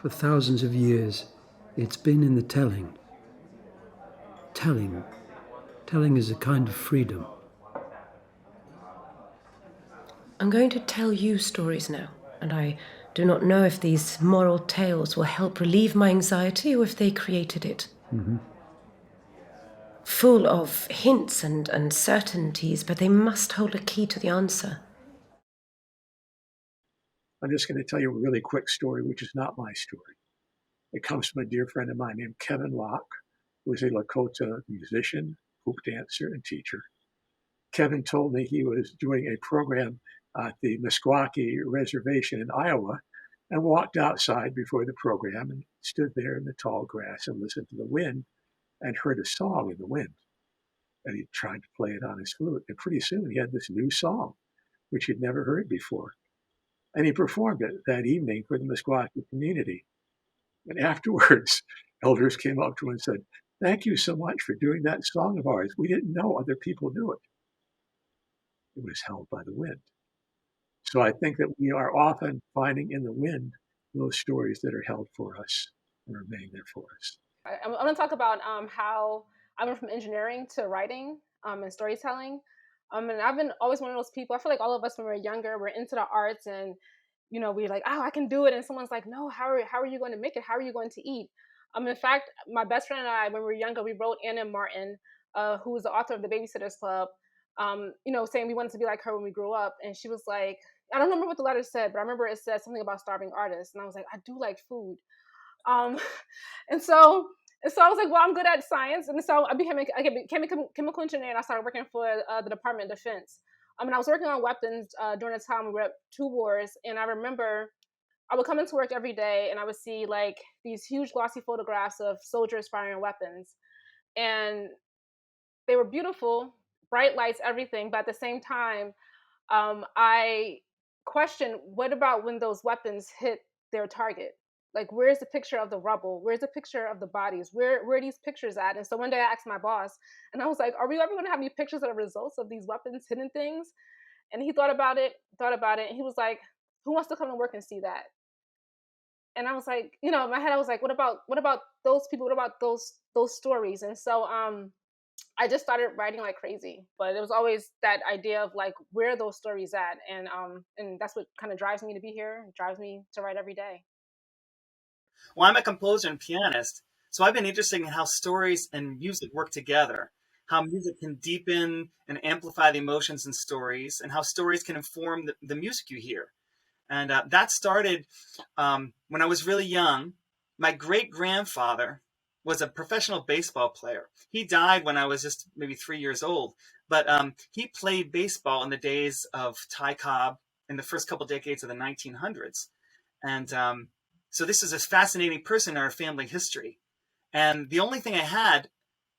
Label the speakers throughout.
Speaker 1: For thousands of years, it's been in the telling. Telling. Telling is a kind of freedom.
Speaker 2: I'm going to tell you stories now, and I do not know if these moral tales will help relieve my anxiety or if they created it.
Speaker 1: Mm-hmm.
Speaker 2: Full of hints and uncertainties, but they must hold a key to the answer.
Speaker 3: I'm just going to tell you a really quick story, which is not my story. It comes from a dear friend of mine named Kevin Locke, who is a Lakota musician, hoop dancer, and teacher. Kevin told me he was doing a program at the Meskwaki Reservation in Iowa and walked outside before the program and stood there in the tall grass and listened to the wind and heard a song in the wind. And he tried to play it on his flute. And pretty soon he had this new song, which he'd never heard before. And he performed it that evening for the Meskwaki community. And afterwards, elders came up to him and said, "Thank you so much for doing that song of ours. We didn't know other people knew it." It was held by the wind. So I think that we are often finding in the wind those stories that are held for us and remain there for us.
Speaker 4: I'm going to talk about how I went from engineering to writing and storytelling. And I've been always one of those people. I feel like all of us when we're younger, we're into the arts and, we're like, oh, I can do it. And someone's like, no, how are you going to make it? How are you going to eat? In fact, my best friend and I, when we were younger, we wrote Anna Martin, who was the author of the Babysitters Club, saying we wanted to be like her when we grew up. And she was like, I don't remember what the letter said, but I remember it said something about starving artists. And I was like, I do like food. Um, and so I was like, well, I'm good at science. And so I became a chemical engineer and I started working for the Department of Defense. And I was working on weapons during the time we were at two wars. And I remember I would come into work every day and I would see like these huge glossy photographs of soldiers firing weapons. And they were beautiful, bright lights, everything. But at the same time, I questioned, what about when those weapons hit their target? Like, where's the picture of the rubble? Where's the picture of the bodies? Where are these pictures at? And so one day I asked my boss, and I was like, are we ever going to have any pictures of the results of these weapons hidden things? And he thought about it, and he was like, who wants to come to work and see that? And I was like, in my head, I was like, what about those people? What about those stories? And so I just started writing like crazy, but it was always that idea of like, where are those stories at? And that's what kind of drives me to be here, drives me to write every day.
Speaker 5: Well, I'm a composer and pianist, so I've been interested in how stories and music work together, how music can deepen and amplify the emotions in stories, and how stories can inform the music you hear. And that started when I was really young. My great-grandfather was a professional baseball player. He died when I was just maybe 3 years old, but he played baseball in the days of Ty Cobb in the first couple decades of the 1900s. And so this is a fascinating person in our family history. And the only thing I had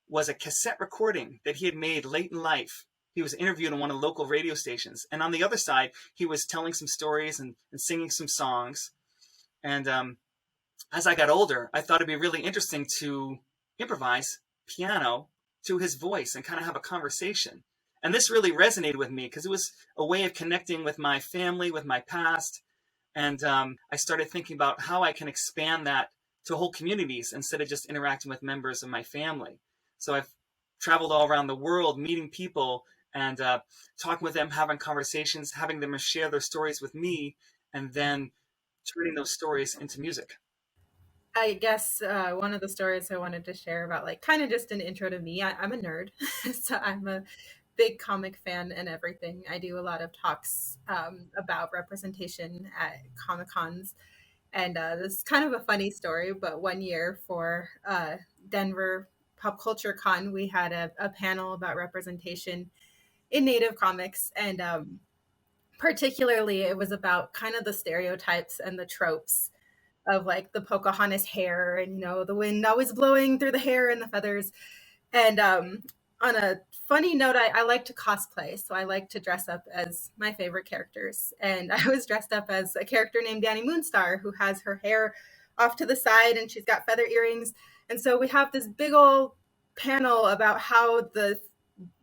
Speaker 5: was a cassette recording that he had made late in life. He was interviewed on one of the local radio stations. And on the other side, he was telling some stories and singing some songs. And as I got older, I thought it'd be really interesting to improvise piano to his voice and kind of have a conversation. And this really resonated with me because it was a way of connecting with my family, with my past. And I started thinking about how I can expand that to whole communities instead of just interacting with members of my family. So I've traveled all around the world, meeting people and talking with them, having conversations, having them share their stories with me, and then turning those stories into music.
Speaker 6: I guess one of the stories I wanted to share about, like, kind of just an intro to me. I'm a nerd, so I'm a big comic fan and everything. I do a lot of talks about representation at Comic Cons. And this is kind of a funny story, but one year for Denver Pop Culture Con, we had a panel about representation in Native comics. And particularly, it was about kind of the stereotypes and the tropes of like the Pocahontas hair and, the wind always blowing through the hair and the feathers. And on a funny note, I like to cosplay. So I like to dress up as my favorite characters. And I was dressed up as a character named Danny Moonstar, who has her hair off to the side and she's got feather earrings. And so we have this big old panel about how the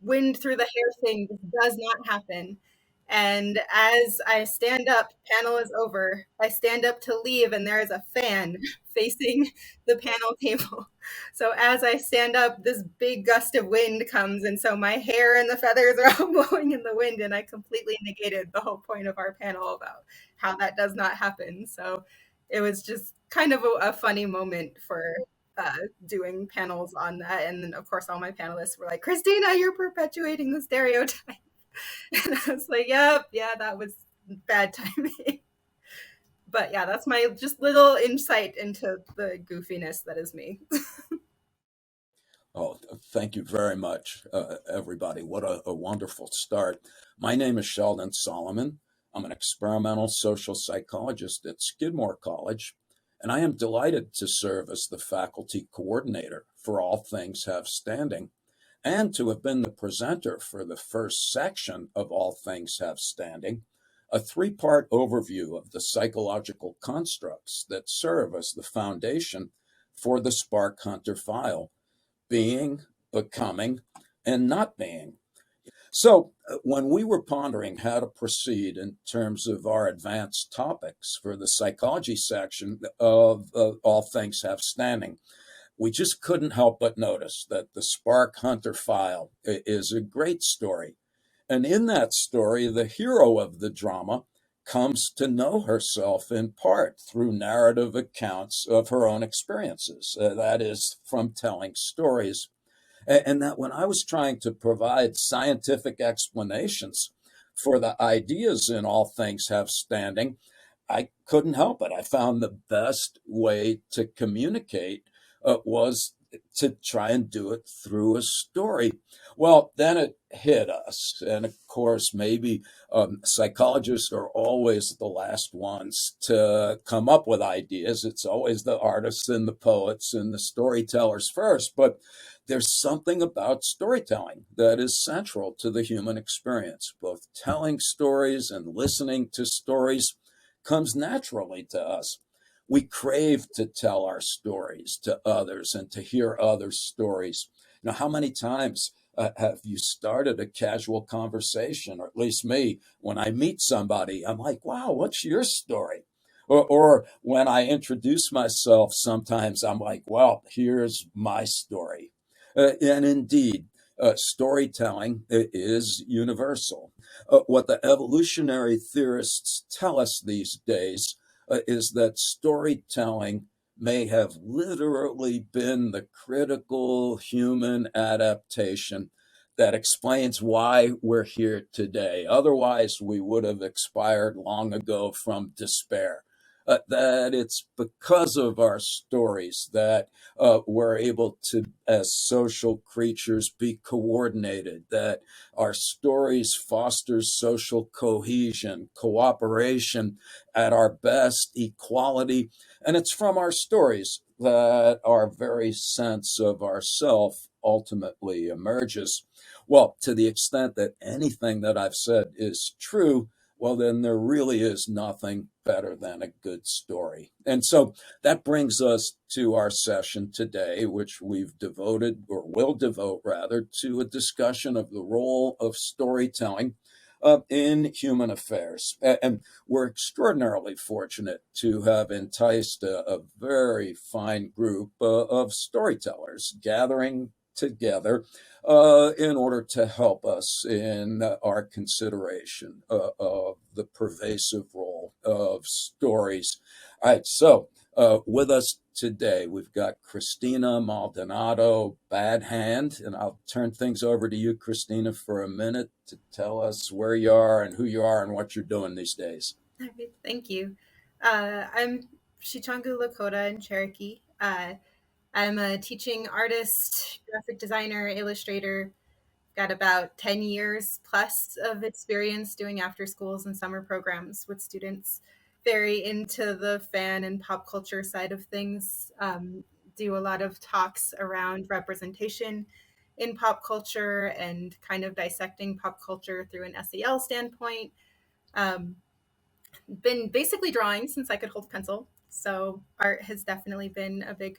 Speaker 6: wind through the hair thing does not happen. And as I stand up, panel is over. I stand up to leave, and there is a fan facing the panel table. So as I stand up, this big gust of wind comes, and so my hair and the feathers are all blowing in the wind, and I completely negated the whole point of our panel about how that does not happen. So it was just kind of a funny moment for doing panels on that. And then, of course, all my panelists were like, Christina, you're perpetuating the stereotype. And I was like, yep, yeah, that was bad timing. But yeah, that's my just little insight into the goofiness that is me.
Speaker 7: Oh, thank you very much, everybody. What a wonderful start. My name is Sheldon Solomon. I'm an experimental social psychologist at Skidmore College, and I am delighted to serve as the faculty coordinator for All Things Have Standing and to have been the presenter for the first section of All Things Have Standing, a three-part overview of the psychological constructs that serve as the foundation for the Spark Hunter file: being, becoming, and not being. So, when we were pondering how to proceed in terms of our advanced topics for the psychology section of All Things Have Standing, we just couldn't help but notice that the Spark Hunter file is a great story. And in that story, the hero of the drama comes to know herself in part through narrative accounts of her own experiences. That is, from telling stories. And that when I was trying to provide scientific explanations for the ideas in All Things Have Standing, I couldn't help it. I found the best way to communicate was to try and do it through a story. Well, then it hit us. And of course, maybe psychologists are always the last ones to come up with ideas. It's always the artists and the poets and the storytellers first. But there's something about storytelling that is central to the human experience. Both telling stories and listening to stories comes naturally to us. We crave to tell our stories to others and to hear others' stories. You know, how many times have you started a casual conversation, or at least me, when I meet somebody, I'm like, wow, what's your story? Or when I introduce myself, sometimes I'm like, well, here's my story. And indeed, storytelling is universal. What the evolutionary theorists tell us these days is that storytelling may have literally been the critical human adaptation that explains why we're here today. Otherwise, we would have expired long ago from despair. That it's because of our stories that we're able to, as social creatures, be coordinated, that our stories foster social cohesion, cooperation, at our best, equality. And it's from our stories that our very sense of ourself ultimately emerges. Well, to the extent that anything that I've said is true, well, then there really is nothing better than a good story. And so that brings us to our session today, which we've devoted, or will devote rather, to a discussion of the role of storytelling in human affairs. And we're extraordinarily fortunate to have enticed a very fine group of storytellers gathering together in order to help us in our consideration of the pervasive role of stories. All right, so with us today, we've got Christina Maldonado Badhand, and I'll turn things over to you, Christina, for a minute to tell us where you are and who you are and what you're doing these days.
Speaker 6: Okay, thank you. I'm Shichangu Lakota in Cherokee. I'm a teaching artist, graphic designer, illustrator. Got about 10 years plus of experience doing after schools and summer programs with students. Very into the fan and pop culture side of things. Do a lot of talks around representation in pop culture and kind of dissecting pop culture through an SEL standpoint. Um, been basically drawing since I could hold a pencil. So art has definitely been a big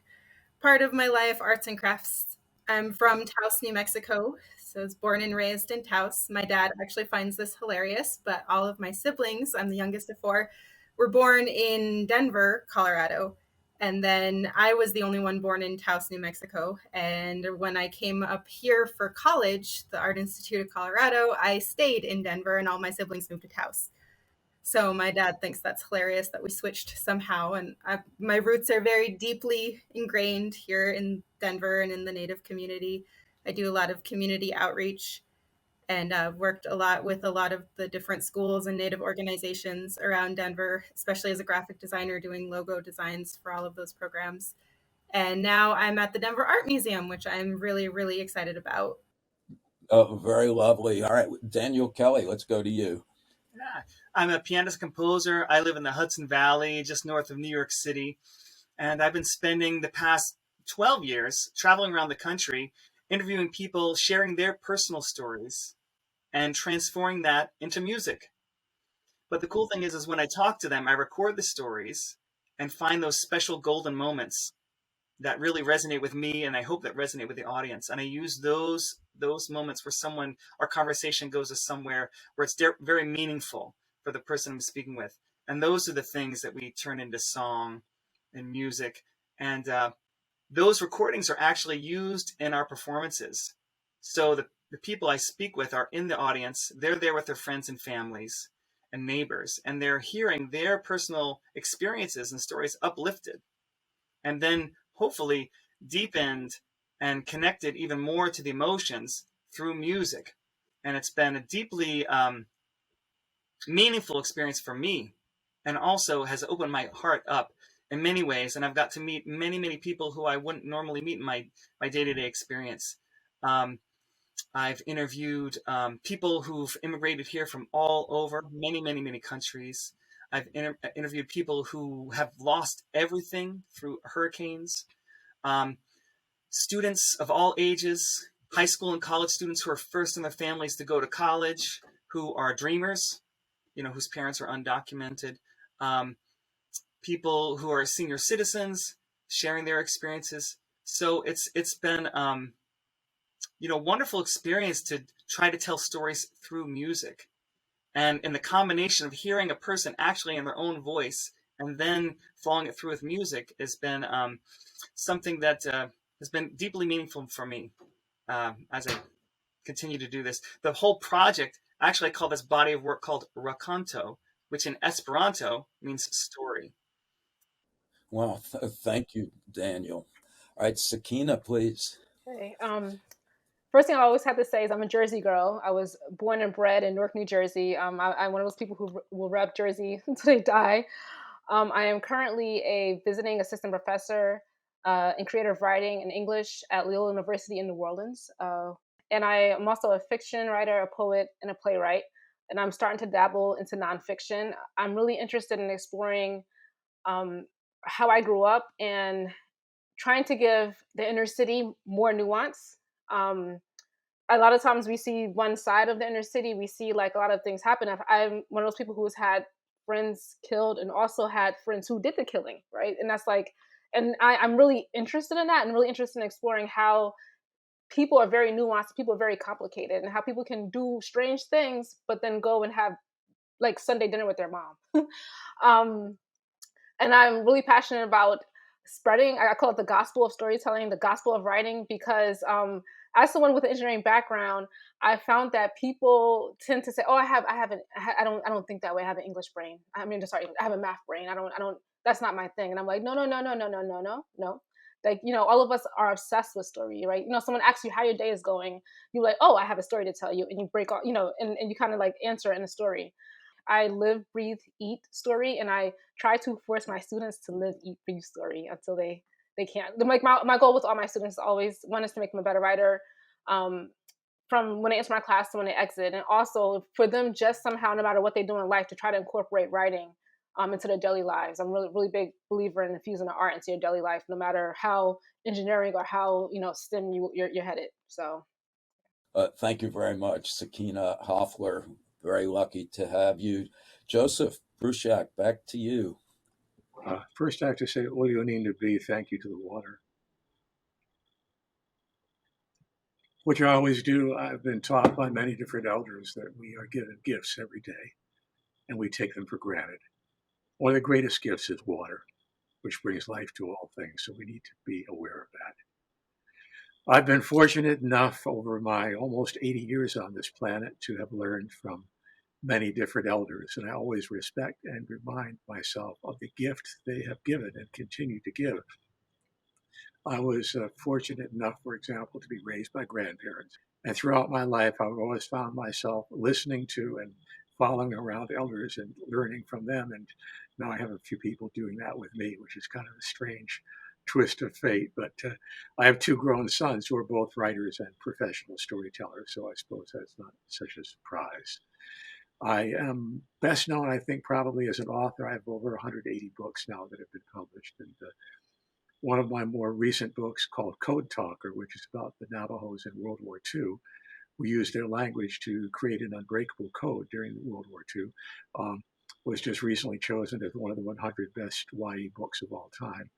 Speaker 6: part of my life, arts and crafts. I'm from Taos, New Mexico, So I was born and raised in Taos. My dad actually finds this hilarious, but all of my siblings, I'm the youngest of four, were born in Denver, Colorado. And then I was the only one born in Taos, New Mexico. And when I came up here for college, the Art Institute of Colorado, I stayed in Denver and all my siblings moved to Taos. So my dad thinks that's hilarious that we switched somehow. And my roots are very deeply ingrained here in Denver and in the Native community. I do a lot of community outreach and worked a lot with a lot of the different schools and Native organizations around Denver, especially as a graphic designer doing logo designs for all of those programs. And now I'm at the Denver Art Museum, which I'm really, really excited about.
Speaker 7: Oh, very lovely. All right, Daniel Kelly, let's go to you.
Speaker 5: Yeah. I'm a pianist composer. I live in the Hudson Valley, just north of New York City. And I've been spending the past 12 years traveling around the country, interviewing people, sharing their personal stories, and transforming that into music. But the cool thing is when I talk to them, I record the stories and find those special golden moments that really resonate with me, and I hope that resonate with the audience. And I use those moments where our conversation goes to somewhere where it's very meaningful for the person I'm speaking with. And those are the things that we turn into song and music. And those recordings are actually used in our performances. So the people I speak with are in the audience. They're there with their friends and families and neighbors, and they're hearing their personal experiences and stories uplifted, and then hopefully deepened and connected even more to the emotions through music. And it's been a deeply meaningful experience for me, and also has opened my heart up in many ways. And I've got to meet many, many people who I wouldn't normally meet in my day-to-day experience. I've interviewed people who've immigrated here from all over, many, many, many countries. I've interviewed people who have lost everything through hurricanes, students of all ages, high school and college students who are first in their families to go to college, who are dreamers, whose parents are undocumented, people who are senior citizens sharing their experiences. So it's been wonderful experience to try to tell stories through music. And in the combination of hearing a person actually in their own voice and then following it through with music has been something that has been deeply meaningful for me as I continue to do this. The whole project, actually I call this body of work called raconto, which in Esperanto means story.
Speaker 7: Well, thank you, Daniel. All right, Sakina, please.
Speaker 4: Okay. First thing I always have to say is I'm a Jersey girl. I was born and bred in Newark, New Jersey. I'm one of those people who will rep Jersey until they die. I am currently a visiting assistant professor in creative writing and English at Loyola University in New Orleans. And I am also a fiction writer, a poet, and a playwright. And I'm starting to dabble into nonfiction. I'm really interested in exploring how I grew up and trying to give the inner city more nuance. Um, a lot of times we see one side of the inner city. We see like a lot of things happen. I'm one of those people who's had friends killed and also had friends who did the killing, right? And that's like, and I'm really interested in that and really interested in exploring how people are very nuanced, people are very complicated, and how people can do strange things, but then go and have like Sunday dinner with their mom. um, and I'm really passionate about spreading. I call it the gospel of storytelling, the gospel of writing, because as someone with an engineering background, I found that people tend to say, "Oh, I don't think that way. I have an English brain. I mean, sorry, I have a math brain. I don't. That's not my thing." And I'm like, no, no, no, no, no, no, no, no, no. Like, all of us are obsessed with story, right? Someone asks you how your day is going. You're like, "Oh, I have a story to tell you," and you break all, and you kind of like answer in a story. I live, breathe, eat story, and I try to force my students to live, eat, breathe story until they can't. Like my goal with all my students is always, one is to make them a better writer, um, from when they enter my class to when they exit, and also for them just somehow, no matter what they do in life, to try to incorporate writing into their daily lives. I'm really really big believer in infusing the art into your daily life, no matter how engineering or how STEM you're headed. So.
Speaker 7: Thank you very much, Sakina Hoffler. Very lucky to have you. Joseph Bruchak, back to you.
Speaker 3: First, I have to say, all you need to be, thank you to the water. which I always do. I've been taught by many different elders that we are given gifts every day and we take them for granted. One of the greatest gifts is water, which brings life to all things. So we need to be aware of that. I've been fortunate enough over my almost 80 years on this planet to have learned from many different elders, and I always respect and remind myself of the gift they have given and continue to give. I was fortunate enough, for example, to be raised by grandparents. And throughout my life, I've always found myself listening to and following around elders and learning from them. And now I have a few people doing that with me, which is kind of a strange twist of fate. But I have two grown sons who are both writers and professional storytellers. So I suppose that's not such a surprise. I am best known, I think, probably as an author. I have over 180 books now that have been published. And one of my more recent books called Code Talker, which is about the Navajos in World War II. We used their language to create an unbreakable code during World War II, was just recently chosen as one of the 100 best YA books of all time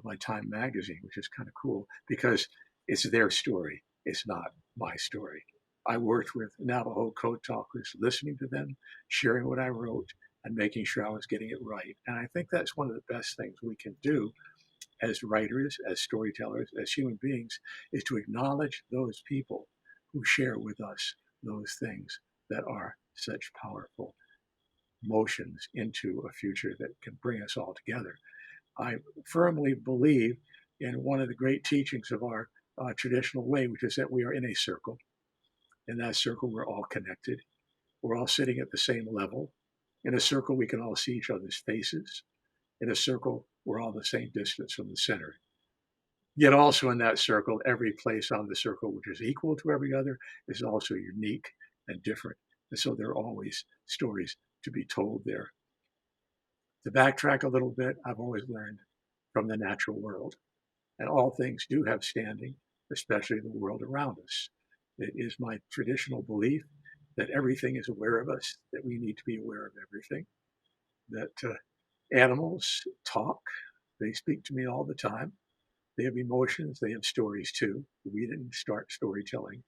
Speaker 3: by Time Magazine, which is kind of cool because it's their story. It's not my story. I worked with Navajo code talkers, listening to them, sharing what I wrote, and making sure I was getting it right. And I think that's one of the best things we can do as writers, as storytellers, as human beings, is to acknowledge those people who share with us those things that are such powerful motions into a future that can bring us all together. I firmly believe in one of the great teachings of our traditional way, which is that we are in a circle. In that circle, we're all connected. We're all sitting at the same level. In a circle, we can all see each other's faces. In a circle, we're all the same distance from the center. Yet also in that circle, every place on the circle which is equal to every other is also unique and different. And so there are always stories to be told there. To backtrack a little bit, I've always learned from the natural world. And all things do have standing, especially the world around us. It is my traditional belief that everything is aware of us, that we need to be aware of everything, that animals talk, they speak to me all the time. They have emotions, they have stories too. We didn't start storytelling.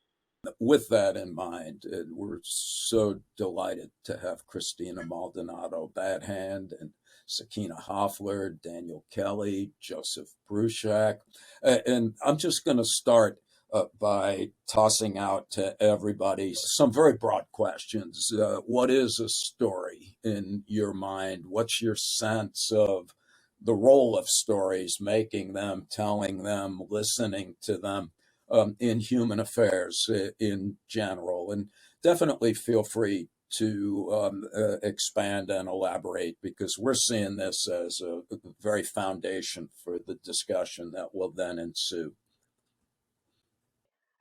Speaker 7: With that in mind, we're so delighted to have Christina Maldonado Badhand and Sakina Hoffler, Daniel Kelly, Joseph Bruchak. And I'm just going to start by tossing out to everybody some very broad questions. What is a story in your mind? What's your sense of the role of stories, making them, telling them, listening to them in human affairs in general? And definitely feel free to expand and elaborate, because we're seeing this as a very foundation for the discussion that will then ensue.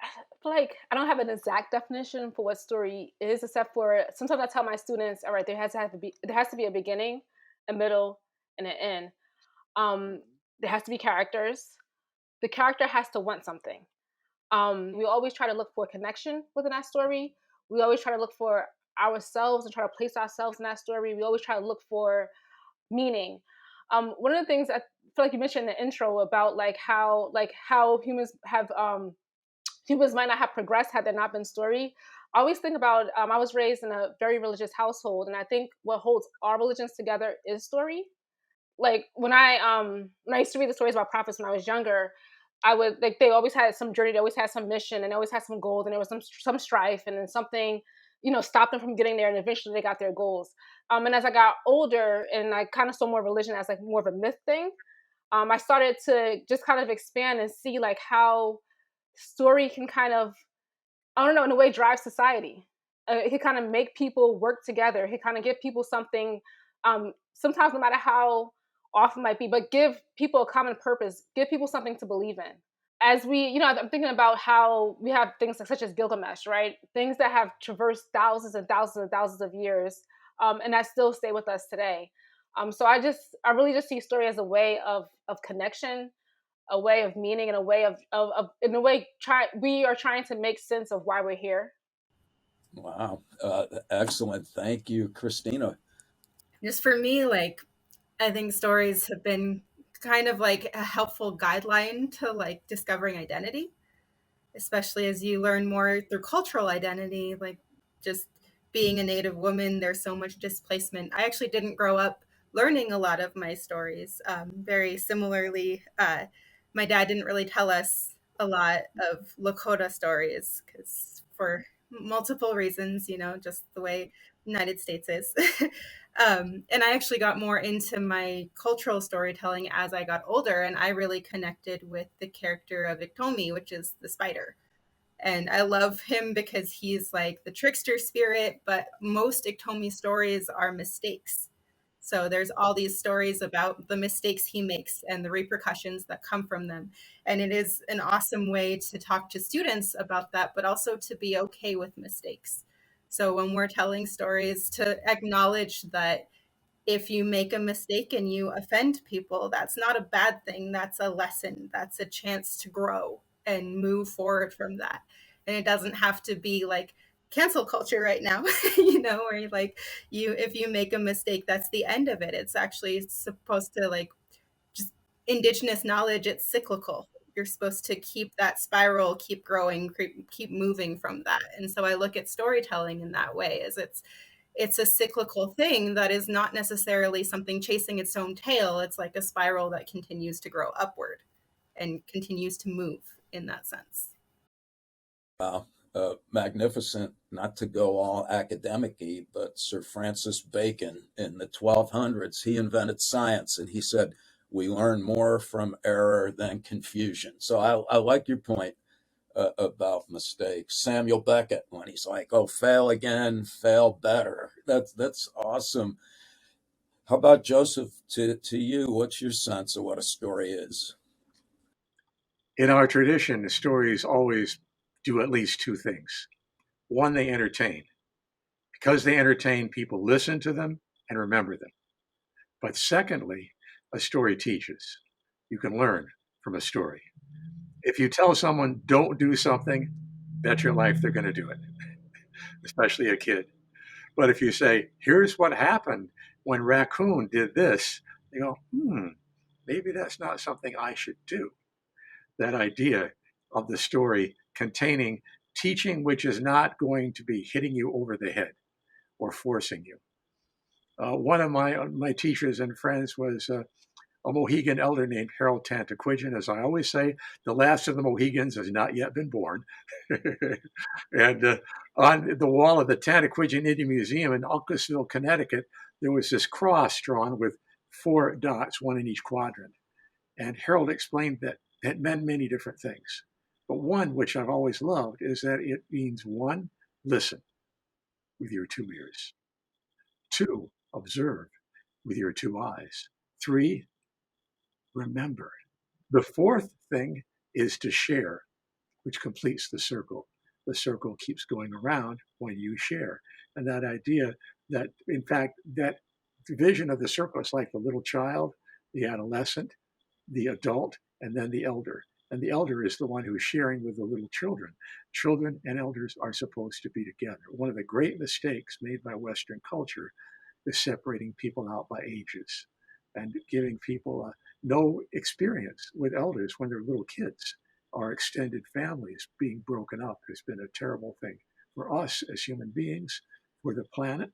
Speaker 4: I feel like I don't have an exact definition for what story is, except for sometimes I tell my students, all right, there has to be a beginning, a middle, and an end. There has to be characters. The character has to want something. We always try to look for a connection within that story. We always try to look for ourselves and try to place ourselves in that story. We always try to look for meaning. One of the things I feel like you mentioned in the intro about how humans might not have progressed had there not been story. I always think about I was raised in a very religious household, and I think what holds our religions together is story. Like when I used to read the stories about prophets when I was younger, I would like they always had some journey, they always had some mission, and they always had some goals, and there was some strife, and then something stopped them from getting there, and eventually they got their goals. And as I got older, and I kind of saw more religion as like more of a myth thing, I started to just kind of expand and see like how story can kind of, I don't know, in a way drive society. It can kind of make people work together. It can kind of give people something, sometimes no matter how off it might be, but give people a common purpose, give people something to believe in. As we, I'm thinking about how we have things like, such as Gilgamesh, right? Things that have traversed thousands and thousands and thousands of years, and that still stay with us today. So I really just see story as a way of connection, a way of meaning, and a way of in a way we are trying to make sense of why we're here.
Speaker 7: Wow. Excellent. Thank you, Christina.
Speaker 6: Just for me, like, I think stories have been kind of like a helpful guideline to like discovering identity. especially as you learn more through cultural identity, like just being a Native woman, there's so much displacement. I actually didn't grow up learning a lot of my stories. Very similarly, my dad didn't really tell us a lot of Lakota stories because for multiple reasons, just the way United States is. And I actually got more into my cultural storytelling as I got older, and I really connected with the character of Iktomi, which is the spider. And I love him because he's like the trickster spirit, but most Iktomi stories are mistakes. So there's all these stories about the mistakes he makes and the repercussions that come from them. And it is an awesome way to talk to students about that, but also to be okay with mistakes. So when we're telling stories, to acknowledge that if you make a mistake and you offend people, that's not a bad thing. That's a lesson. That's a chance to grow and move forward from that. And it doesn't have to be like cancel culture right now, where like if you make a mistake, that's the end of it. It's actually supposed to like just indigenous knowledge, it's cyclical. You're supposed to keep that spiral, keep growing, keep moving from that. And so I look at storytelling in that way, as it's a cyclical thing that is not necessarily something chasing its own tail. It's like a spiral that continues to grow upward and continues to move in that sense.
Speaker 7: Wow. Magnificent, not to go all academic-y, but Sir Francis Bacon in the 1200s, he invented science, and he said, we learn more from error than confusion. So I like your point about mistakes. Samuel Beckett, when he's like, oh, fail again, fail better. That's awesome. How about Joseph, to you, what's your sense of what a story is?
Speaker 3: In our tradition, the stories always do at least two things. One, they entertain. Because they entertain, people listen to them and remember them. But secondly, a story teaches. You can learn from a story. If you tell someone, don't do something, bet your life they're going to do it, especially a kid. But if you say, here's what happened when Raccoon did this, they go, maybe that's not something I should do. That idea of the story containing teaching which is not going to be hitting you over the head or forcing you. One of my teachers and friends was a Mohegan elder named Harold Tantaquidgeon. As I always say, the last of the Mohegans has not yet been born. And on the wall of the Tantaquidgeon Indian Museum in Uncasville, Connecticut, there was this cross drawn with 4 dots, one in each quadrant. And Harold explained that it meant many different things. But one, which I've always loved, is that it means 1, listen with your 2 ears. 2, observe with your 2 eyes. 3, remember. The 4th thing is to share, which completes the circle. The circle keeps going around when you share. And that idea that, in fact, that vision of the circle is like the little child, the adolescent, the adult, and then the elder. And the elder is the one who's sharing with the little children. Children and elders are supposed to be together. One of the great mistakes made by Western culture is separating people out by ages and giving people no experience with elders when they're little kids. Our extended families being broken up has been a terrible thing for us as human beings, for the planet,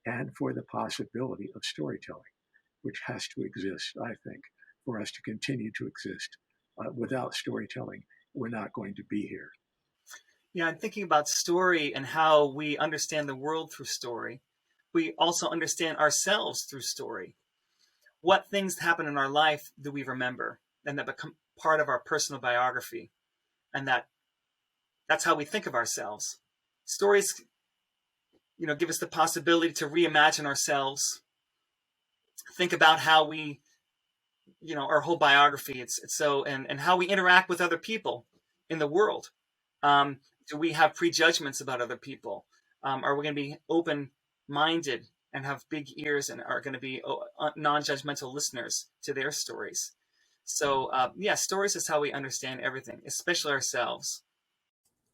Speaker 3: and for the possibility of storytelling, which has to exist, I think, for us to continue to exist. Without storytelling, we're not going to be here.
Speaker 5: Yeah, I'm thinking about story and how we understand the world through story. We also understand ourselves through story. What things happen in our life do we remember and that become part of our personal biography? And that's how we think of ourselves. Stories, give us the possibility to reimagine ourselves, think about how we, our whole biography. It's so, and how we interact with other people in the world. Do we have prejudgments about other people? Are we going to be open-minded and have big ears and are going to be non-judgmental listeners to their stories? So, stories is how we understand everything, especially ourselves.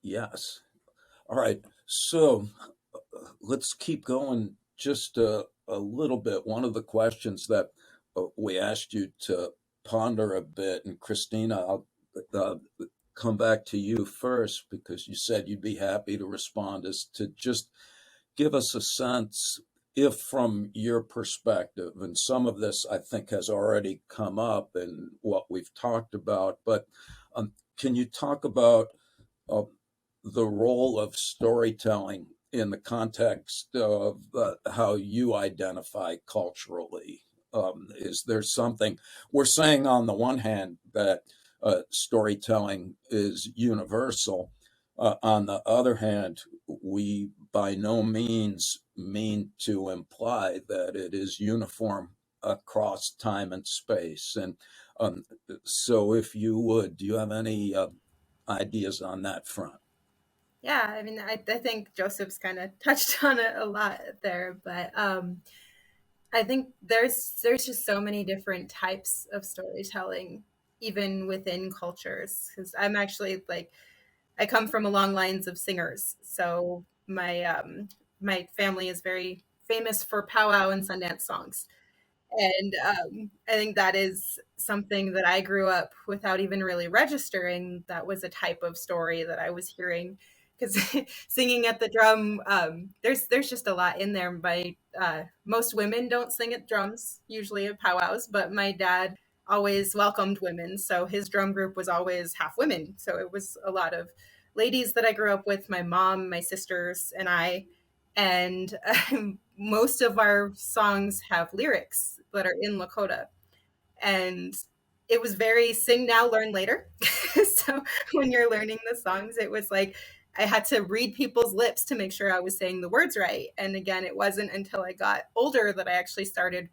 Speaker 7: Yes. All right. So let's keep going just a little bit. One of the questions that we asked you to ponder a bit, and Christina, come back to you first, because you said you'd be happy to respond, is to just give us a sense, if from your perspective, and some of this I think has already come up in what we've talked about, but can you talk about uh, the role of storytelling in the context of how you identify culturally? Is there something we're saying on the one hand that storytelling is universal? On the other hand, we by no means mean to imply that it is uniform across time and space. And um, so, if you would, do you have any ideas on that front?
Speaker 6: Yeah, I mean, I think Joseph's kind of touched on it a lot there, but I think there's just so many different types of storytelling, even within cultures. Because I'm actually like, I come from a long lines of singers, so my family is very famous for powwow and Sundance songs. And I think that is something that I grew up without even really registering. That was a type of story that I was hearing, because singing at the drum, there's just a lot in there. My most women don't sing at drums, usually at powwows, but my dad always welcomed women, so his drum group was always half women. So it was a lot of ladies that I grew up with, my mom, my sisters, and I. And most of our songs have lyrics that are in Lakota. And it was very sing now, learn later. So when you're learning the songs, it was like I had to read people's lips to make sure I was saying the words right. And again, it wasn't until I got older that I actually started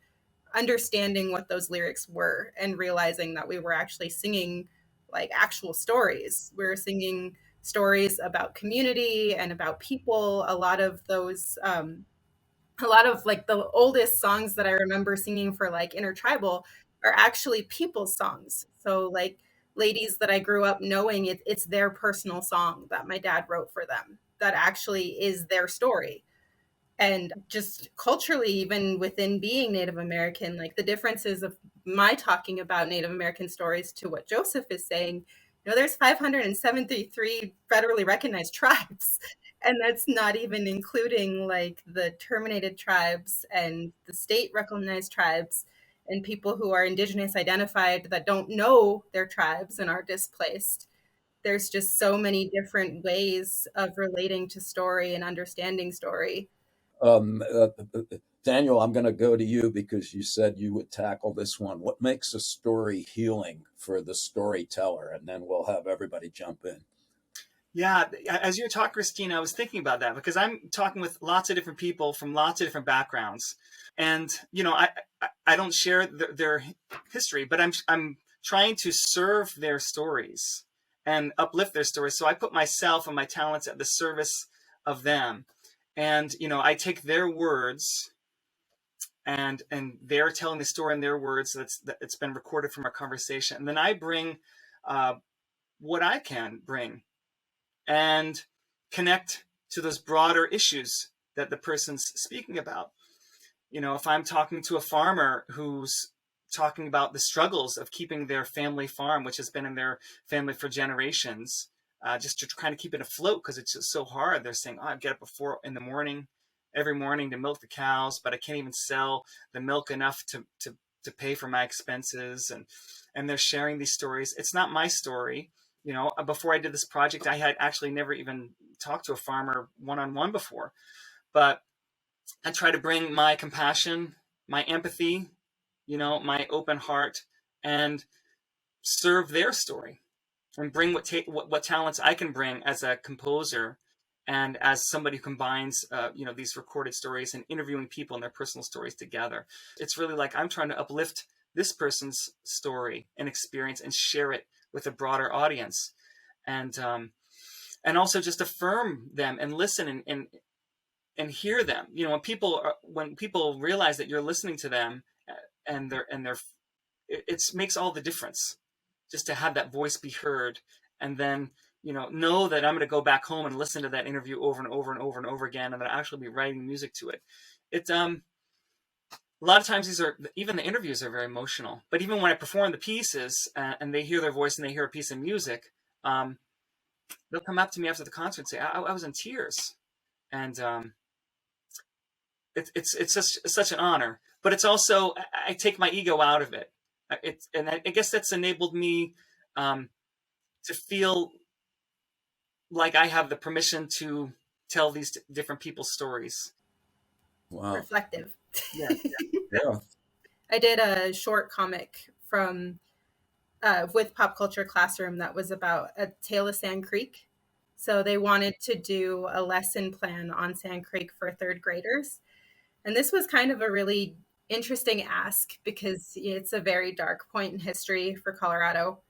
Speaker 6: understanding what those lyrics were and realizing that we were actually singing like actual stories. We were singing stories about community and about people. A lot of like the oldest songs that I remember singing for like intertribal are actually people's songs. So like ladies that I grew up knowing, it's their personal song that my dad wrote for them. That actually is their story. And just culturally, even within being Native American, like the differences of my talking about Native American stories to what Joseph is saying, there's 573 federally recognized tribes. And that's not even including like the terminated tribes and the state recognized tribes and people who are indigenous identified that don't know their tribes and are displaced. There's just so many different ways of relating to story and understanding story.
Speaker 7: Um, uh, Daniel, I'm going to go to you because you said you would tackle this one. What makes a story healing for the storyteller? And then we'll have everybody jump in.
Speaker 5: Yeah, as you talk, Christine, I was thinking about that because I'm talking with lots of different people from lots of different backgrounds, and I don't share their history, but I'm trying to serve their stories and uplift their stories. So I put myself and my talents at the service of them, and I take their words and they're telling the story in their words. It's been recorded from our conversation, and then I bring what I can bring and connect to those broader issues that the person's speaking about. If I'm talking to a farmer who's talking about the struggles of keeping their family farm, which has been in their family for generations, just to kind of keep it afloat because it's just so hard. They're saying, I get up in the morning, every morning to milk the cows, but I can't even sell the milk enough to pay for my expenses. And they're sharing these stories. It's not my story. Before I did this project, I had actually never even talked to a farmer one-on-one before, but I try to bring my compassion, my empathy, my open heart, and serve their story and bring what talents I can bring as a composer and as somebody who combines, these recorded stories and interviewing people and their personal stories together. It's really like I'm trying to uplift this person's story and experience and share it with a broader audience, and also just affirm them and listen and hear them. When people realize that you're listening to them, and it makes all the difference just to have that voice be heard, and then know that I'm going to go back home and listen to that interview over and over and over and over again, and that I'll actually be writing music to it. It's a lot of times even the interviews are very emotional, but even when I perform the pieces and they hear their voice and they hear a piece of music, um, they'll come up to me after the concert and say, I was in tears. And it's just it's such an honor. But it's also, I take my ego out of it. And I guess that's enabled me to feel like I have the permission to tell these different people's stories.
Speaker 7: Wow.
Speaker 6: Reflective.
Speaker 5: Yeah.
Speaker 7: Yeah.
Speaker 6: I did a short comic from with Pop Culture Classroom that was about a tale of Sand Creek. So they wanted to do a lesson plan on Sand Creek for third graders. And this was kind of a really interesting ask because it's a very dark point in history for Colorado.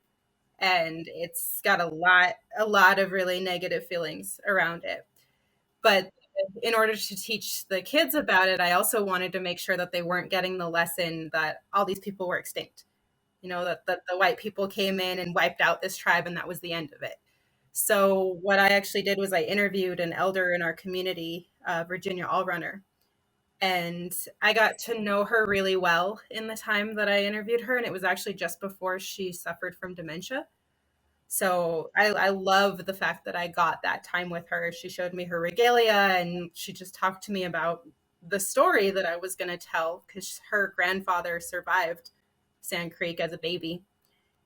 Speaker 6: And it's got a lot of really negative feelings around it. But in order to teach the kids about it, I also wanted to make sure that they weren't getting the lesson that all these people were extinct. You know, that the white people came in and wiped out this tribe and that was the end of it. So what I actually did was I interviewed an elder in our community, Virginia Allrunner, and I got to know her really well in the time that I interviewed her. And it was actually just before she suffered from dementia. So I love the fact that I got that time with her. She showed me her regalia and she just talked to me about the story that I was going to tell because her grandfather survived Sand Creek as a baby.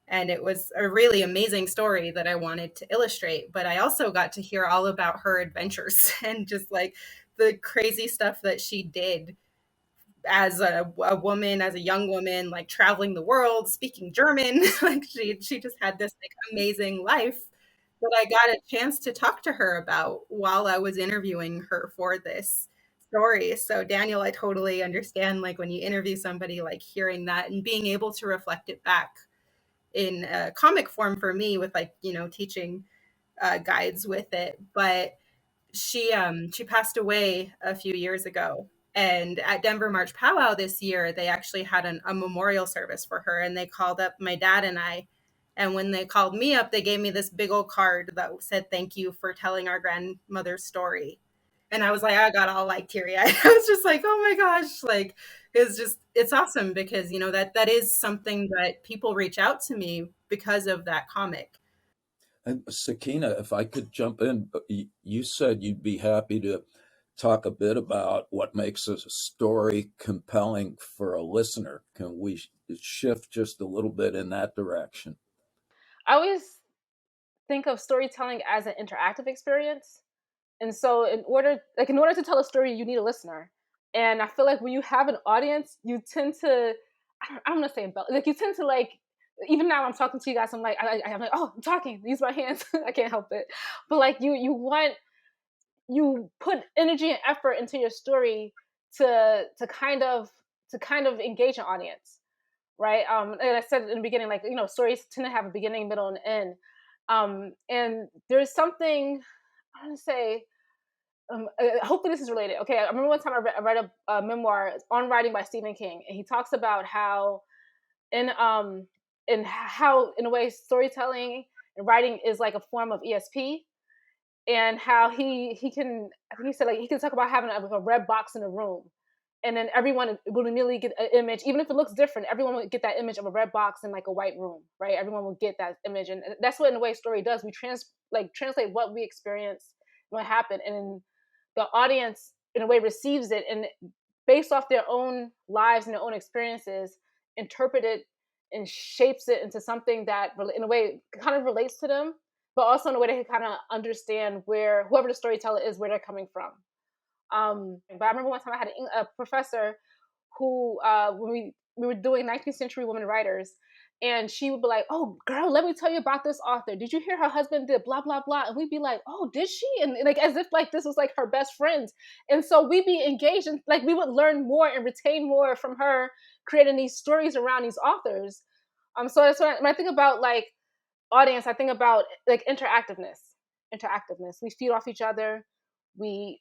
Speaker 6: And it was a really amazing story that I wanted to illustrate. But I also got to hear all about her adventures and just like the crazy stuff that she did as a woman, as a young woman, like traveling the world, speaking German. Like she just had this like amazing life that I got a chance to talk to her about while I was interviewing her for this story. So Daniel, I totally understand like when you interview somebody, like hearing that and being able to reflect it back in a comic form for me with like, you know, teaching guides with it. But she passed away a few years ago. And at Denver March Powwow this year, they actually had a memorial service for her. And they called up my dad and I. And when they called me up, they gave me this big old card that said, "Thank you for telling our grandmother's story." And I was like, I got all like teary eyed. I was just like, oh my gosh. Like, it's awesome because, you know, that is something that people reach out to me because of that comic.
Speaker 7: And Sakina, if I could jump in, you said you'd be happy to talk a bit about what makes a story compelling for a listener. Can we shift just a little bit in that direction?
Speaker 4: I always think of storytelling as an interactive experience. And so in order to tell a story, you need a listener. And I feel like when you have an audience, you tend to, I'm gonna say like you tend to like, even now I'm talking to you guys, I'm like, I'm like, oh, I'm talking, use my hands. I can't help it. But like you put energy and effort into your story to kind of engage an audience, right? And I said in the beginning, like, you know, stories tend to have a beginning, middle, and end. And there's something I want to say. Hopefully this is related. Okay, I remember one time I read a memoir on writing by Stephen King, and he talks about how in how in a way storytelling and writing is like a form of ESP, and how he said like he can talk about having a red box in a room, and then everyone will immediately get an image, even if it looks different. Everyone will get that image of a red box in like a white room, right? Everyone will get that image, and that's what in a way story does. We translate what we experience, what happened, and the audience in a way receives it, and based off their own lives and their own experiences, interpret it and shapes it into something that in a way kind of relates to them, but also in a way they can kind of understand where whoever the storyteller is, where they're coming from. But I remember one time I had a professor who, when we were doing 19th century women writers, and she would be like, "Oh, girl, let me tell you about this author. Did you hear her husband did blah blah blah?" And we'd be like, "Oh, did she?" And like as if like this was like her best friend. And so we'd be engaged, and like we would learn more and retain more from her, creating these stories around these authors. So that's when I think about like audience, I think about like interactiveness. We feed off each other. We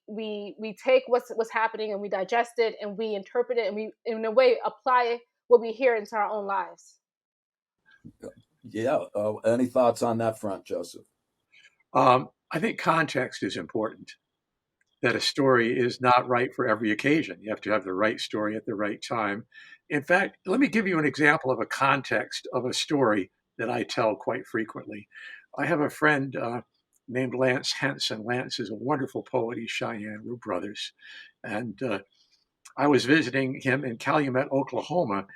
Speaker 4: take what's happening and we digest it and we interpret it and we in a way apply what we hear into our own lives.
Speaker 7: Yeah. Any thoughts on that front, Joseph?
Speaker 3: I think context is important. That a story is not right for every occasion. You have to have the right story at the right time. In fact, let me give you an example of a context of a story that I tell quite frequently. I have a friend named Lance Henson. Lance is a wonderful poet. He's Cheyenne. We're brothers. And I was visiting him in Calumet, Oklahoma.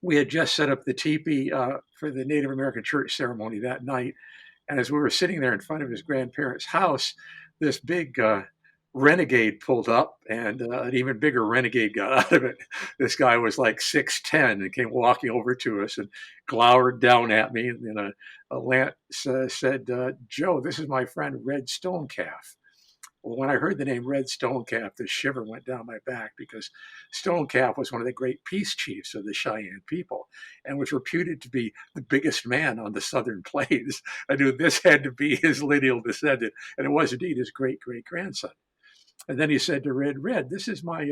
Speaker 3: We had just set up the teepee for the Native American church ceremony that night. And as we were sitting there in front of his grandparents' house, this big renegade pulled up, and an even bigger renegade got out of it. This guy was like 6'10" and came walking over to us and glowered down at me. And Lance said, "Joe, this is my friend Red Stonecalf." Well, when I heard the name Red Stonecalf, the shiver went down my back, because Stonecalf was one of the great peace chiefs of the Cheyenne people and was reputed to be the biggest man on the Southern Plains. I knew this had to be his lineal descendant, and it was indeed his great great grandson. And then he said to Red, "This is my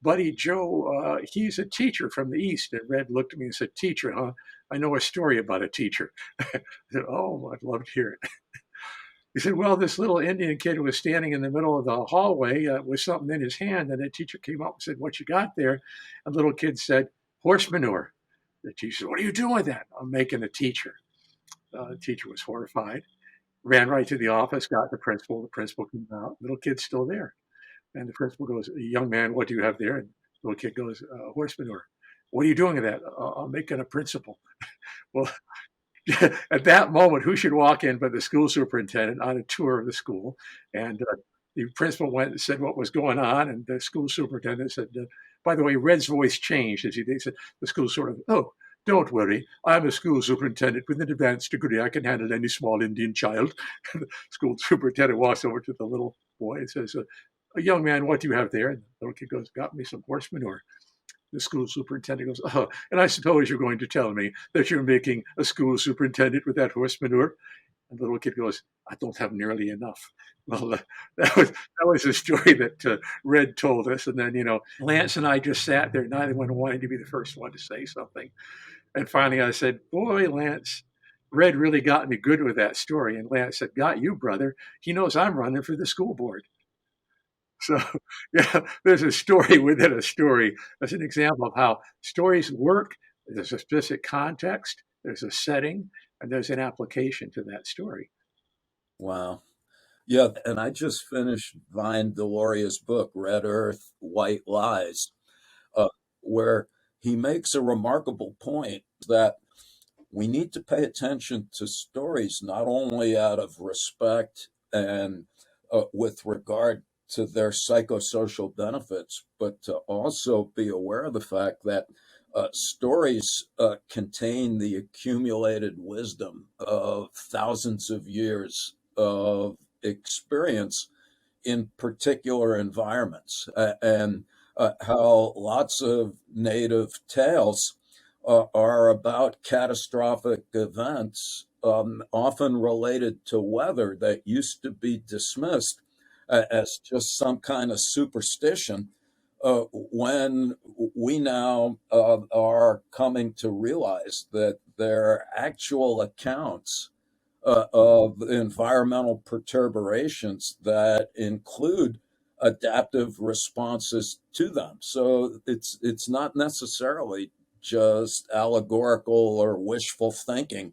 Speaker 3: buddy Joe. He's a teacher from the East." And Red looked at me and said, "Teacher, huh? I know a story about a teacher." I said, "Oh, I'd love to hear it." He said, "Well, this little Indian kid was standing in the middle of the hallway with something in his hand, and the teacher came up and said, 'What you got there?' And the little kid said, 'Horse manure.' The teacher said, 'What are you doing with that?' 'I'm making a teacher.' The teacher was horrified, ran right to the office, got the principal. The principal came out. Little kid's still there. And the principal goes, 'Young man, what do you have there?' And the little kid goes, 'Horse manure.' 'What are you doing with that?' 'I'm making a principal.'" Well, at that moment, who should walk in but the school superintendent on a tour of the school? And the principal went and said what was going on. And the school superintendent said, "By the way," Red's voice changed as he said, the school sort of, "Oh, don't worry. I'm a school superintendent with an advanced degree. I can handle any small Indian child." And the school superintendent walks over to the little boy and says, "A young man, what do you have there?" And the little kid goes, "Got me some horse manure." The school superintendent goes, "Oh, and I suppose you're going to tell me that you're making a school superintendent with that horse manure?" And the little kid goes, "I don't have nearly enough." Well, that was a story that Red told us. And then, Lance and I just sat there, neither one wanting to be the first one to say something. And finally I said, "Boy, Lance, Red really got me good with that story." And Lance said, "Got you, brother. He knows I'm running for the school board." So, yeah, there's a story within a story. That's an example of how stories work. There's a specific context, there's a setting, and there's an application to that story.
Speaker 7: Wow. Yeah, and I just finished Vine Deloria's book, Red Earth, White Lies, uh, where he makes a remarkable point that we need to pay attention to stories not only out of respect and with regard to their psychosocial benefits, but to also be aware of the fact that stories contain the accumulated wisdom of thousands of years of experience in particular environments, and how lots of native tales are about catastrophic events, often related to weather, that used to be dismissed as just some kind of superstition, when we now are coming to realize that there are actual accounts of environmental perturbations that include adaptive responses to them. So it's not necessarily just allegorical or wishful thinking.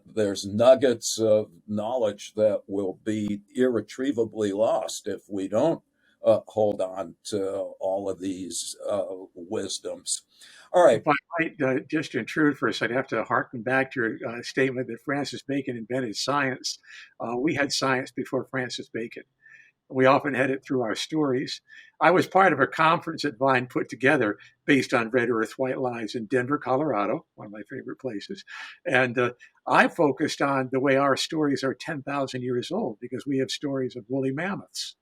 Speaker 7: There's nuggets of knowledge that will be irretrievably lost if we don't hold on to all of these wisdoms. All right.
Speaker 3: If I might just intrude for a second, I have to harken back to your statement that Francis Bacon invented science. We had science before Francis Bacon. We often had it through our stories. I was part of a conference that Vine put together based on Red Earth, White Lies in Denver, Colorado, one of my favorite places. And I focused on the way our stories are 10,000 years old, because we have stories of woolly mammoths.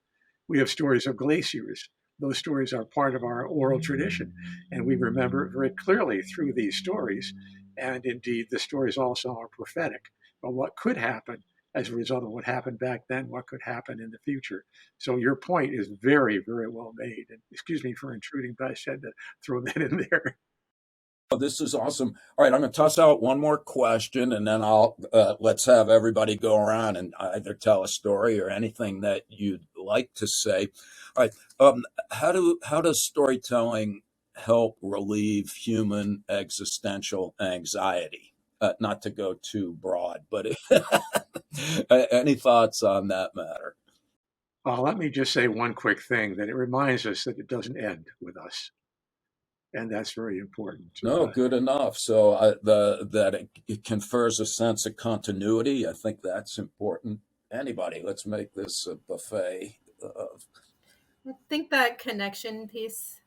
Speaker 3: We have stories of glaciers. Those stories are part of our oral tradition, and we remember it very clearly through these stories. And indeed, the stories also are prophetic of what could happen as a result of what happened back then, what could happen in the future. So your point is very, very well made. And excuse me for intruding, but I said to throw that in there.
Speaker 7: Oh, this is awesome. All right, I'm going to toss out one more question, and then I'll let's have everybody go around and either tell a story or anything that you'd like to say. All right, how does storytelling help relieve human existential anxiety? Not to go too broad, but any thoughts on that matter?
Speaker 3: Well, let me just say one quick thing, that it reminds us that it doesn't end with us. And that's very important.
Speaker 7: No, good enough. So that it confers a sense of continuity. I think that's important. Anybody, let's make this a buffet of.
Speaker 6: I think that connection piece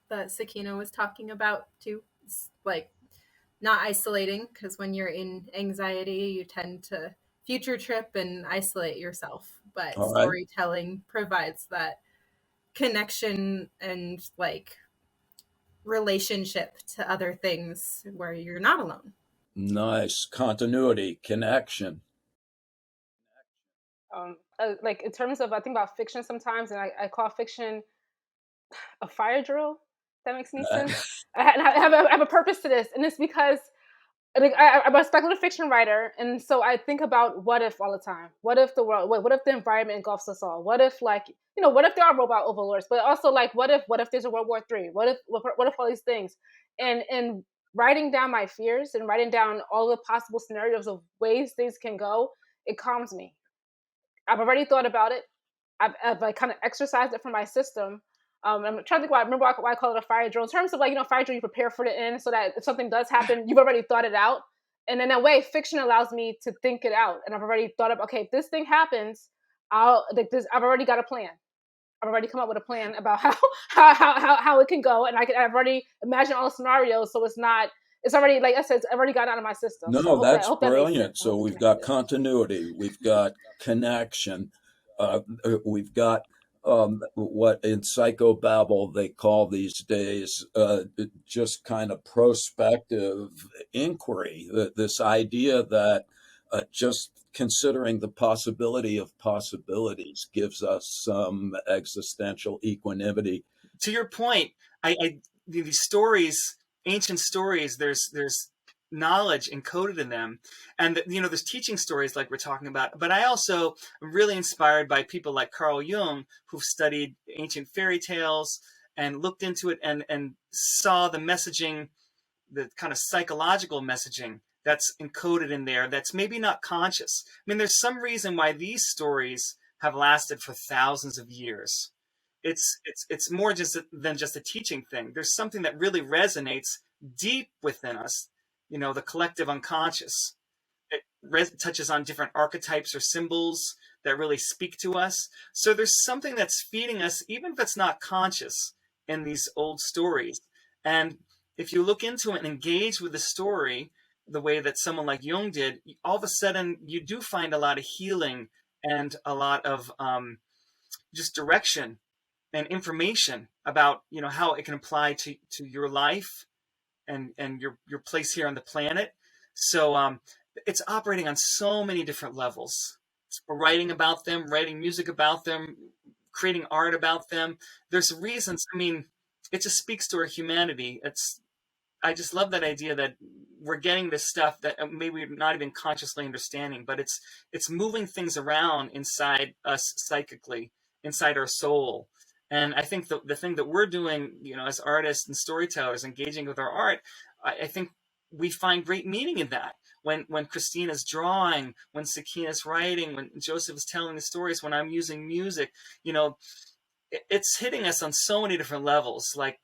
Speaker 6: that Sakina was talking about too, is like not isolating, because when you're in anxiety, you tend to future trip and isolate yourself. But
Speaker 7: All right.
Speaker 6: storytelling provides that connection and like relationship to other things where you're not alone.
Speaker 7: Nice. Continuity, connection.
Speaker 4: Like in terms of, I think about fiction sometimes, and I call fiction a fire drill. If that makes any sense. I have a purpose to this, and it's because like I'm a speculative fiction writer, and so I think about what if all the time. What if the world? What if the environment engulfs us all? What if, like, what if there are robot overlords? But also, like, what if there's a World War III? What if all these things? And writing down my fears and writing down all the possible scenarios of ways things can go, it calms me. I've already thought about it. I've like kind of exercised it from my system. I'm trying to think why. I remember why I call it a fire drill. In terms of, like, fire drill, you prepare for the end so that if something does happen, you've already thought it out. And in that way, fiction allows me to think it out. And I've already thought of, okay, if this thing happens, I've already got a plan. I've already come up with a plan about how it can go, and I've already imagined all the scenarios. So it's already, like I said, it's already got out of my system. So
Speaker 7: No, that's
Speaker 4: I hope that makes
Speaker 7: brilliant.
Speaker 4: sense. I
Speaker 7: So
Speaker 4: hope it
Speaker 7: we've
Speaker 4: connects
Speaker 7: got
Speaker 4: it.
Speaker 7: continuity, we've got connection, we've got what in psychobabble they call these days just kind of prospective inquiry. This idea that just considering the possibility of possibilities gives us some existential equanimity.
Speaker 5: To your point, these stories, ancient stories, there's knowledge encoded in them, and there's teaching stories like we're talking about. But I also am really inspired by people like Carl Jung, who've studied ancient fairy tales and looked into it and saw the messaging, the kind of psychological messaging that's encoded in there that's maybe not conscious. I mean, there's some reason why these stories have lasted for thousands of years. It's more just than just a teaching thing. There's something that really resonates deep within us, the collective unconscious. It touches on different archetypes or symbols that really speak to us. So there's something that's feeding us, even if it's not conscious, in these old stories. And if you look into it and engage with the story the way that someone like Jung did, all of a sudden you do find a lot of healing and a lot of just direction and information about how it can apply to your life and your place here on the planet. So it's operating on so many different levels. Writing about them, writing music about them, creating art about them. There's reasons. I mean, it just speaks to our humanity. I just love that idea that we're getting this stuff that maybe we're not even consciously understanding, but it's moving things around inside us psychically, inside our soul. And I think the thing that we're doing, as artists and storytellers, engaging with our art, I think we find great meaning in that. When Christina's drawing, when Sakina's writing, when Joseph is telling the stories, when I'm using music, it's hitting us on so many different levels. Like,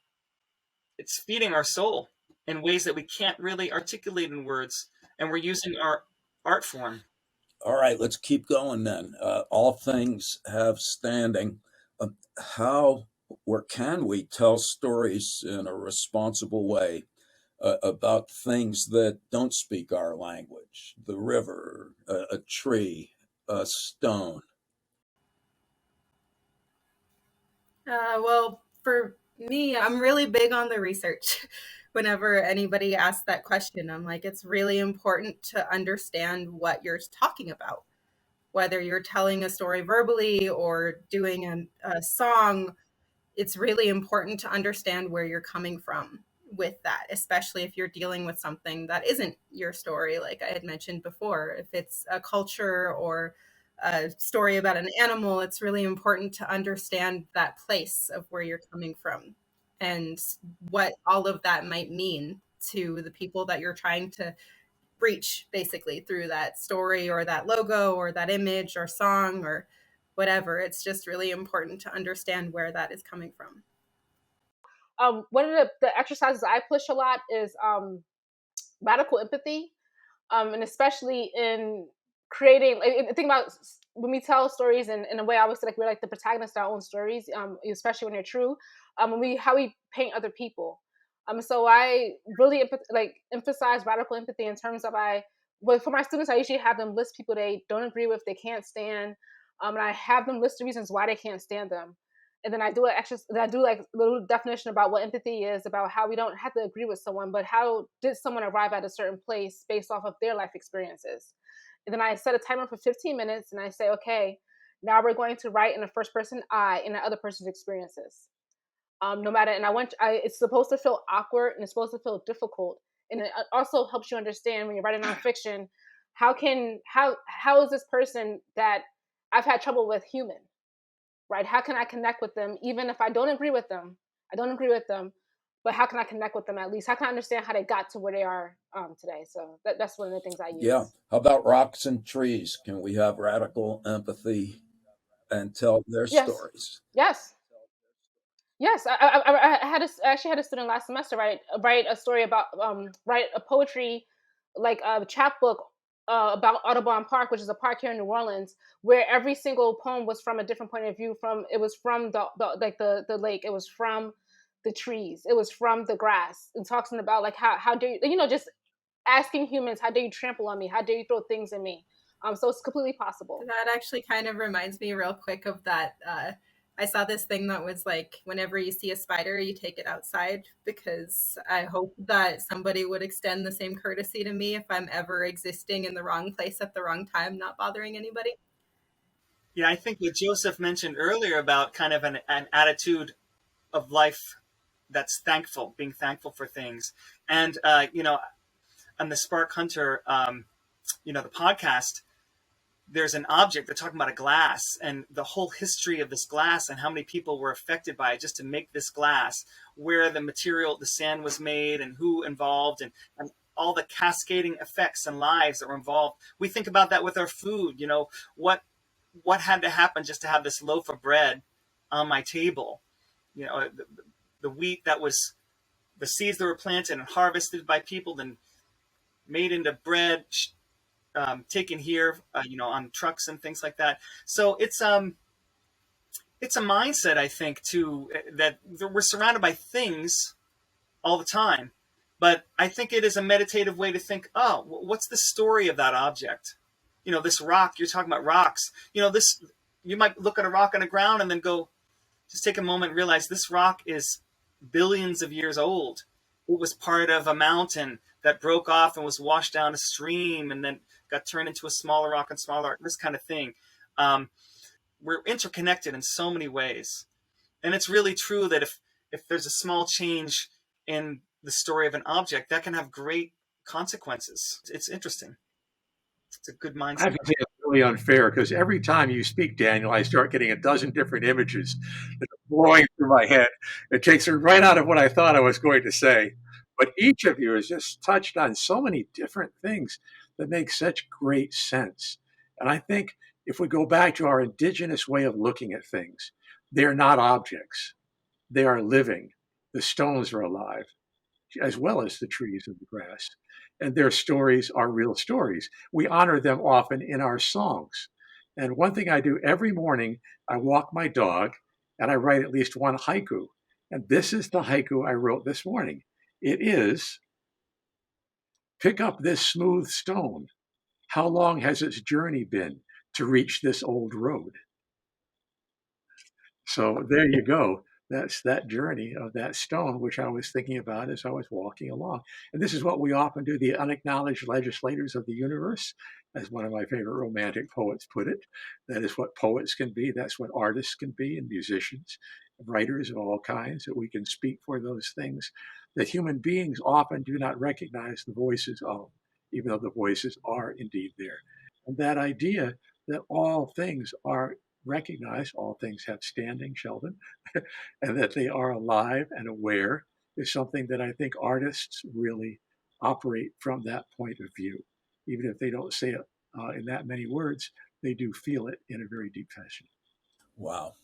Speaker 5: it's feeding our soul in ways that we can't really articulate in words, and we're using our art form.
Speaker 7: All right, let's keep going then. All things have standing. How or can we tell stories in a responsible way about things that don't speak our language? The river, a tree, a stone.
Speaker 6: Well, for me, I'm really big on the research. Whenever anybody asks that question, I'm like, it's really important to understand what you're talking about. Whether you're telling a story verbally or doing a song, it's really important to understand where you're coming from with that, especially if you're dealing with something that isn't your story, like I had mentioned before. If it's a culture or a story about an animal, it's really important to understand that place of where you're coming from and what all of that might mean to the people that you're trying to breach basically through that story or that logo or that image or song or whatever. It's just really important to understand where that is coming from.
Speaker 4: One of the exercises I push a lot is radical empathy, and especially in creating. Like, think about when we tell stories in a way. I always say like we're like the protagonist of our own stories, especially when they're true. When how we paint other people. So I really emphasize radical empathy in terms of for my students, I usually have them list people they don't agree with, they can't stand, and I have them list the reasons why they can't stand them. And then I do like a little definition about what empathy is, about how we don't have to agree with someone, but how did someone arrive at a certain place based off of their life experiences. And then I set a timer for 15 minutes and I say, okay, now we're going to write in the first person I in the other person's experiences. No matter, and it's supposed to feel awkward and it's supposed to feel difficult. And it also helps you understand when you're writing nonfiction, how is this person that I've had trouble with human? Right? How can I connect with them, even if I don't agree with them? I don't agree with them, but how can I connect with them at least? How can I understand how they got to where they are today? So that's one of the things I use.
Speaker 7: Yeah. How about rocks and trees? Can we have radical empathy and tell their stories?
Speaker 4: Yes. Yes, I actually had a student last semester write a story about write a poetry like a chapbook about Audubon Park, which is a park here in New Orleans, where every single poem was from a different point of view. It was from the lake, it was from the trees, it was from the grass, and talking about like how do you just asking humans, how dare you trample on me, how dare you throw things at me. So it's completely possible.
Speaker 6: That actually kind of reminds me real quick of that. I saw this thing that was like, whenever you see a spider, you take it outside, because I hope that somebody would extend the same courtesy to me if I'm ever existing in the wrong place at the wrong time, not bothering anybody.
Speaker 5: Yeah, I think what Joseph mentioned earlier about kind of an attitude of life that's thankful, being thankful for things. And, on the Spark Hunter, the podcast, there's an object, they're talking about a glass and the whole history of this glass and how many people were affected by it just to make this glass, where the material, the sand was made and who involved, and all the cascading effects and lives that were involved. We think about that with our food, what had to happen just to have this loaf of bread on my table. The wheat that was the seeds that were planted and harvested by people, then made into bread, taken here, on trucks and things like that. So it's a mindset, I think, too, that we're surrounded by things all the time. But I think it is a meditative way to think, oh, what's the story of that object? This rock, you're talking about rocks. You might look at a rock on the ground and then go, just take a moment and realize this rock is billions of years old. It was part of a mountain that broke off and was washed down a stream and then got turned into a smaller rock and smaller, this kind of thing. We're interconnected in so many ways. And it's really true that if there's a small change in the story of an object, that can have great consequences. It's interesting. It's a good mindset.
Speaker 3: I have to say it's really unfair, because every time you speak, Daniel, I start getting a dozen different images that are flowing through my head. It takes me right out of what I thought I was going to say. But each of you has just touched on so many different things that make such great sense. And I think if we go back to our indigenous way of looking at things, they're not objects. They are living. The stones are alive, as well as the trees and the grass. And their stories are real stories. We honor them often in our songs. And one thing I do every morning, I walk my dog and I write at least one haiku. And this is the haiku I wrote this morning. It is, pick up this smooth stone. How long has its journey been to reach this old road? So there you go. That's that journey of that stone, which I was thinking about as I was walking along. And this is what we often do, the unacknowledged legislators of the universe, as one of my favorite romantic poets put it. That is what poets can be. That's what artists can be, and musicians, writers of all kinds, that we can speak for those things that human beings often do not recognize the voices of, even though the voices are indeed there. And that idea that all things are recognized, all things have standing, Sheldon, and that they are alive and aware is something that I think artists really operate from that point of view. even if they don't say it in that many words, they do feel it in a very deep fashion.
Speaker 7: Wow.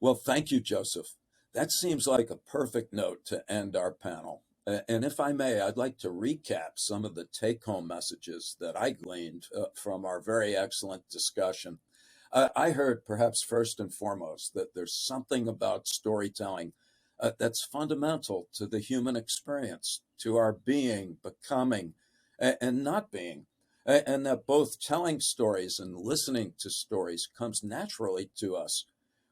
Speaker 7: Well, thank you, Joseph. That seems like a perfect note to end our panel. And if I may, I'd like to recap some of the take home messages that I gleaned from our very excellent discussion. I heard, perhaps first and foremost, that there's something about storytelling that's fundamental to the human experience, to our being, becoming, and not being. And that both telling stories and listening to stories comes naturally to us.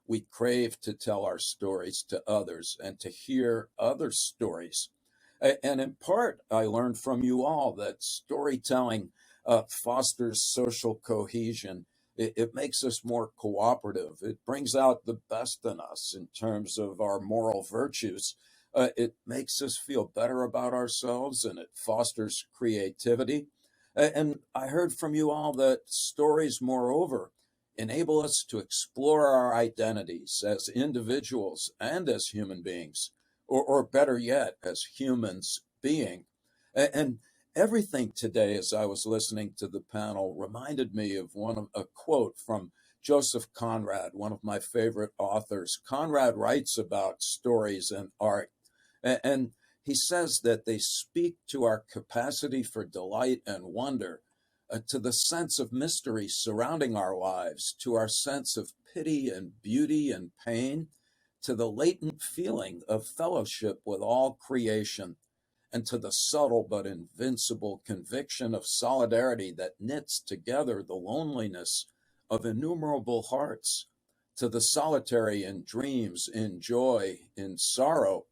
Speaker 7: We crave to tell our stories to others and to hear other stories. And in part, I learned from you all that storytelling fosters social cohesion. It makes us more cooperative. It brings out the best in us in terms of our moral virtues. It makes us feel better about ourselves, and it fosters creativity. And I heard from you all that stories, moreover, enable us to explore our identities as individuals and as human beings, or better yet, as humans being. And everything today, as I was listening to the panel, reminded me of a quote from Joseph Conrad, one of my favorite authors. Conrad writes about stories and art, and he says that they speak to our capacity for delight and wonder, to the sense of mystery surrounding our lives, to our sense of pity and beauty and pain, to the latent feeling of fellowship with all creation, and to the subtle but invincible conviction of solidarity that knits together the loneliness of innumerable hearts, to the solitary in dreams, in joy, in sorrow,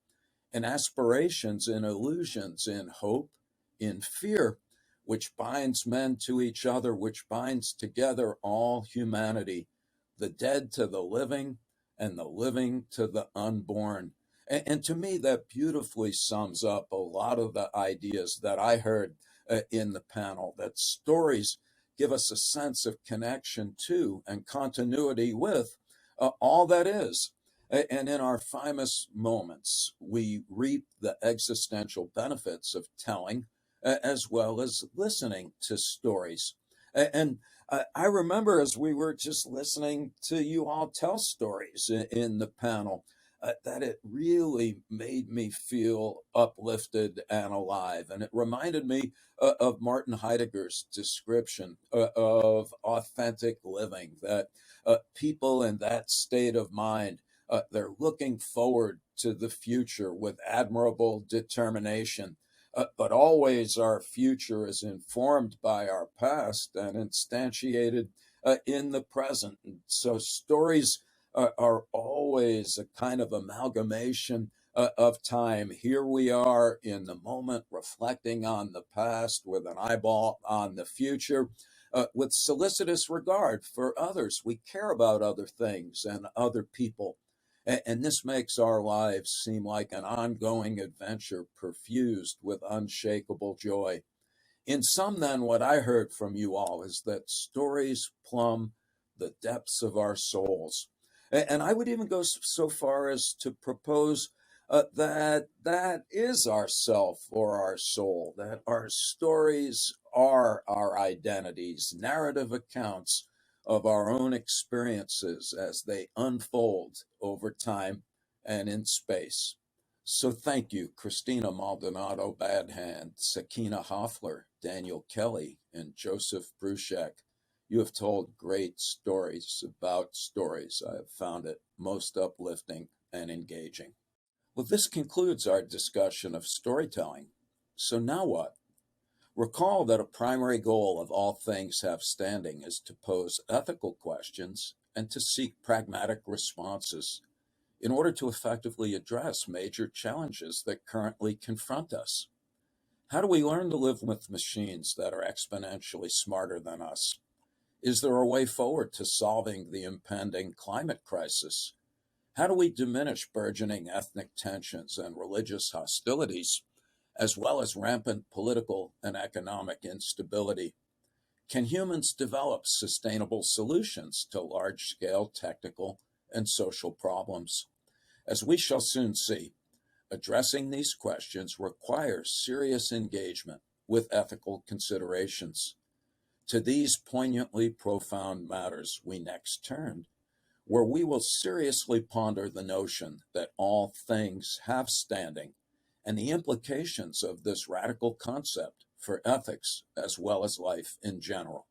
Speaker 7: in aspirations, in illusions, in hope, in fear, which binds men to each other, which binds together all humanity, the dead to the living, and the living to the unborn. And to me, that beautifully sums up a lot of the ideas that I heard in the panel, that stories give us a sense of connection to and continuity with all that is. And in our finest moments, we reap the existential benefits of telling as well as listening to stories. And I remember as we were just listening to you all tell stories in the panel, that it really made me feel uplifted and alive. And it reminded me of Martin Heidegger's description of authentic living, that people in that state of mind, they're looking forward to the future with admirable determination. But always our future is informed by our past and instantiated in the present. And so stories are always a kind of amalgamation of time. Here we are in the moment, reflecting on the past with an eyeball on the future, with solicitous regard for others. We care about other things and other people. And this makes our lives seem like an ongoing adventure perfused with unshakable joy. In sum, then, what I heard from you all is that stories plumb the depths of our souls. And I would even go so far as to propose that that is our self or our soul, that our stories are our identities, narrative accounts of our own experiences as they unfold over time and in space. So thank you, Christina Maldonado Badhand, Sakina Hoffler, Daniel Kelly, and Joseph Bruchek. You have told great stories about stories. I have found it most uplifting and engaging. Well, this concludes our discussion of storytelling. So now what? Recall that a primary goal of all things have standing is to pose ethical questions and to seek pragmatic responses in order to effectively address major challenges that currently confront us. How do we learn to live with machines that are exponentially smarter than us? Is there a way forward to solving the impending climate crisis? How do we diminish burgeoning ethnic tensions and religious hostilities, as well as rampant political and economic instability? Can humans develop sustainable solutions to large-scale technical and social problems? As we shall soon see, addressing these questions requires serious engagement with ethical considerations. To these poignantly profound matters we next turned, where we will seriously ponder the notion that all things have standing and the implications of this radical concept for ethics as well as life in general.